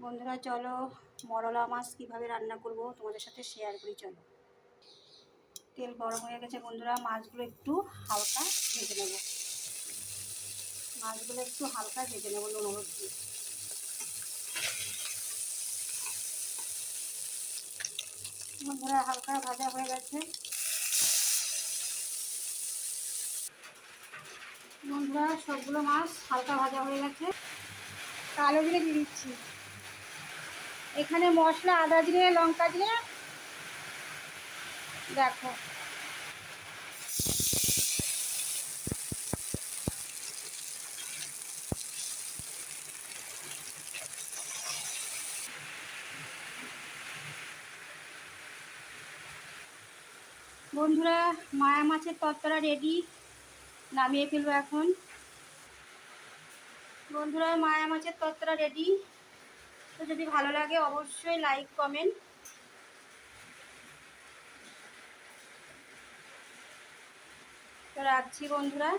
বন্ধুরা চলো মরলা মাছ কীভাবে রান্না করব তোমাদের সাথে শেয়ার করি। চলো, তেল গরম হয়ে গেছে বন্ধুরা, মাছগুলো একটু হালকা ভেজে নেব। মাছগুলো একটু হালকা ভেজে নেব নুন হলুদ দিয়ে। বন্ধুরা হালকা ভাজা হয়ে গেছে। বন্ধুরা সবগুলো মাছ হালকা ভাজা হয়ে গেছে। কালো জিরে দিয়ে দিচ্ছি। এখানে মশলা আদা জিরে লঙ্কা দিয়ে দেখো। বন্ধুরা মায়া মাছের তরকারি রেডি, নামিয়ে ফেলবো এখন। বন্ধুরা মায়া মাছের তরকারি রেডি। তো যদি ভালো লাগে অবশ্যই লাইক কমেন্ট। তো রাখছি বন্ধুরা।